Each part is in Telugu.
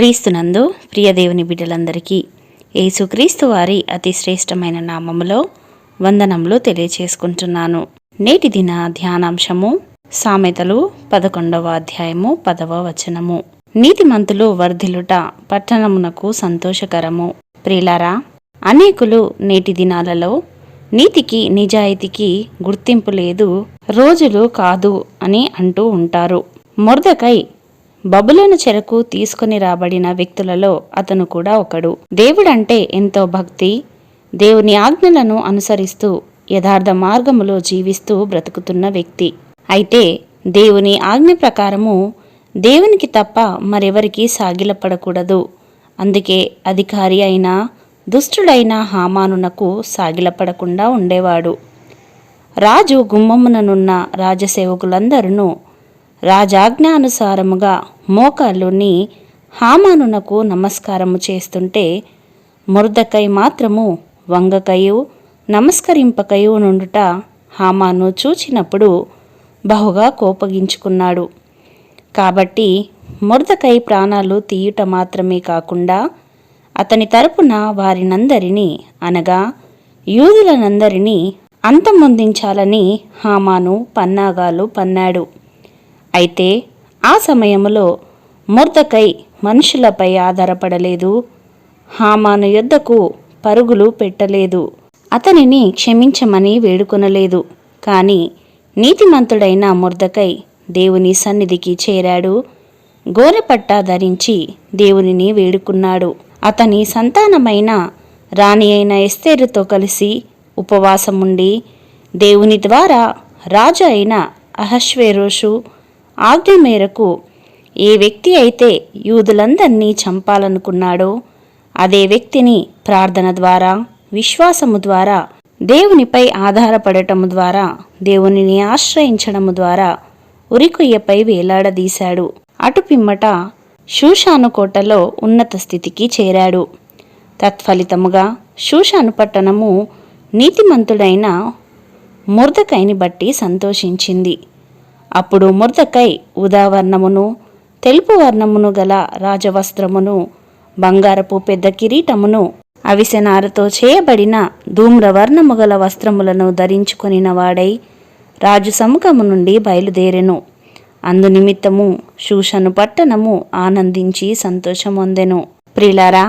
క్రీస్తునందు ప్రియదేవుని బిడ్డలందరికీ యేసుక్రీస్తు వారి అతి శ్రేష్టమైన నామములో వందనములు తెలియచేసుకుంటున్నాను. నేటి దిన ధ్యానాంశము సామెతలు 11వ అధ్యాయము 10వ వచనము. నీతిమంతులు వర్ధిల్లుట పట్టణమునకు సంతోషకరము. ప్రియులారా, అనేకులు నేటి దినాలలో నీతికి నిజాయితీకి గుర్తింపు లేదు, రోజులు కాదు అని అంటూ ఉంటారు. మొర్దెకై బబులోను చెరకు తీసుకుని రాబడిన వ్యక్తులలో అతను కూడా ఒకడు. దేవుడంటే ఎంతో భక్తి, దేవుని ఆజ్ఞలను అనుసరిస్తూ యథార్థ మార్గములో జీవిస్తూ బ్రతుకుతున్న వ్యక్తి. అయితే దేవుని ఆజ్ఞ ప్రకారము దేవునికి తప్ప మరెవరికి సాగిలపడకూడదు. అందుకే అధికారి అయినా దుష్టుడైన హామానునకు సాగిలపడకుండా ఉండేవాడు. రాజు గుమ్మముననున్న రాజసేవకులందరూ రాజాజ్ఞానుసారముగా మోకాళ్ళుని హామానునకు నమస్కారము చేస్తుంటే మొర్దెకై మాత్రము వంగకయు నమస్కరింపకయు నుండుట హామాను చూచినప్పుడు బహుగా కోపగించుకున్నాడు. కాబట్టి మొర్దెకై ప్రాణాలు తీయుట మాత్రమే కాకుండా అతని తరపున వారినందరినీ అనగా యూదులనందరినీ అంతమొందించాలని హామాను పన్నాగాలు పన్నాడు. అయితే ఆ సమయంలో మొర్దెకై మనుషులపై ఆధారపడలేదు, హామాను యొద్దకు పరుగులు పెట్టలేదు, అతనిని క్షమించమని వేడుకొనలేదు. కానీ నీతిమంతుడైన మొర్దెకై దేవుని సన్నిధికి చేరాడు, గోనెపట్ట ధరించి దేవునిని వేడుకున్నాడు. అతని సంతానమైన రాణి అయిన ఎస్తేరుతో కలిసి ఉపవాసముండి దేవుని ద్వారా రాజు అయిన అహష్వేరోషు ఆజ్ఞ మేరకు ఏ వ్యక్తి అయితే యూదులందరినీ చంపాలనుకున్నాడో అదే వ్యక్తిని ప్రార్థన ద్వారా, విశ్వాసము ద్వారా, దేవునిపై ఆధారపడటము ద్వారా, దేవునిని ఆశ్రయించడము ద్వారా ఉరికొయ్యపై వేలాడదీశాడు. అటుపిమ్మట షూషాను కోటలో ఉన్నత స్థితికి చేరాడు. తత్ఫలితముగా షూషాను పట్టణము నీతిమంతుడైన మొర్దెకైని బట్టి సంతోషించింది. అప్పుడు మొర్దెకై ఉదావర్ణమును తెలుపు వర్ణమును గల రాజవస్త్రమును, బంగారపు పెద్ద కిరీటమును, అవిసెనారతో చేయబడిన ధూమ్రవర్ణము గల వస్త్రములను ధరించుకొనిన వాడై రాజు సముఖము నుండి బయలుదేరెను. అందునిమిత్తము షూషను పట్టణము ఆనందించి సంతోషమొందెను. ప్రియులారా,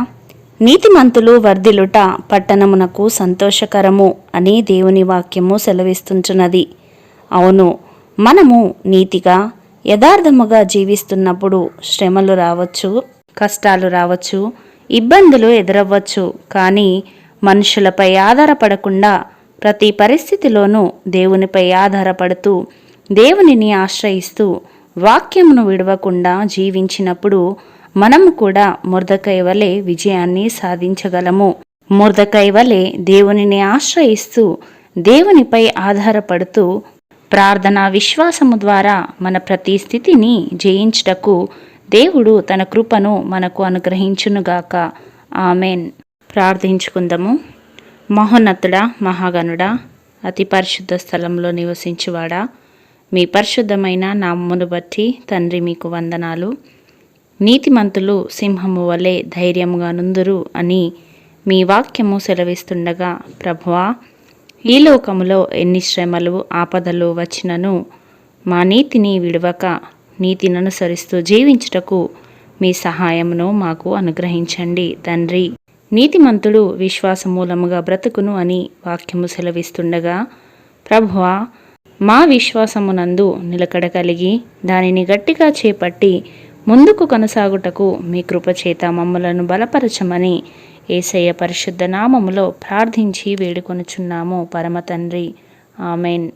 నీతిమంతులు వర్ధిల్లుట పట్టణమునకు సంతోషకరము అని దేవుని వాక్యము సెలవిస్తుంచున్నది. అవును, మనము నీతిగా యథార్థముగా జీవిస్తున్నప్పుడు శ్రమలు రావచ్చు, కష్టాలు రావచ్చు, ఇబ్బందులు ఎదురవ్వచ్చు. కానీ మనుషులపై ఆధారపడకుండా ప్రతి పరిస్థితిలోనూ దేవునిపై ఆధారపడుతూ దేవునిని ఆశ్రయిస్తూ వాక్యమును విడవకుండా జీవించినప్పుడు మనము కూడా మొర్దెకై వలె విజయాన్ని సాధించగలము. మొర్దెకై వలె దేవునిని ఆశ్రయిస్తూ దేవునిపై ఆధారపడుతూ ప్రార్థన, విశ్వాసము ద్వారా మన ప్రతి స్థితిని జయించుటకు దేవుడు తన కృపను మనకు అనుగ్రహించునుగాక. ఆమెన్. ప్రార్థించుకుందాము. మహోన్నతుడా, మహాగణుడా, అతి పరిశుద్ధ స్థలంలో నివసించువాడా, మీ పరిశుద్ధమైన నామమును బట్టి తండ్రి మీకు వందనాలు. నీతిమంతులు సింహము వలె ధైర్యముగా నుందురు అని మీ వాక్యము సెలవిస్తుండగా ప్రభువా, ఈ లోకములో ఎన్ని శ్రమలు, ఆపదలు వచ్చినను మా నీతిని విడవక నీతిని అనుసరిస్తూ జీవించుటకు మీ సహాయమును మాకు అనుగ్రహించండి తండ్రి. నీతిమంతుడు విశ్వాసమూలముగా బ్రతుకును అని వాక్యము సెలవిస్తుండగా ప్రభువా, మా విశ్వాసమునందు నిలకడ కలిగి దానిని గట్టిగా చేపట్టి ముందుకు కొనసాగుటకు మీ కృపచేత మమ్మలను బలపరచమని యేసయ్య పరిశుద్ధ నామములో ప్రార్థించి వేడుకొనుచున్నాము పరమ తండ్రి. ఆమెన్.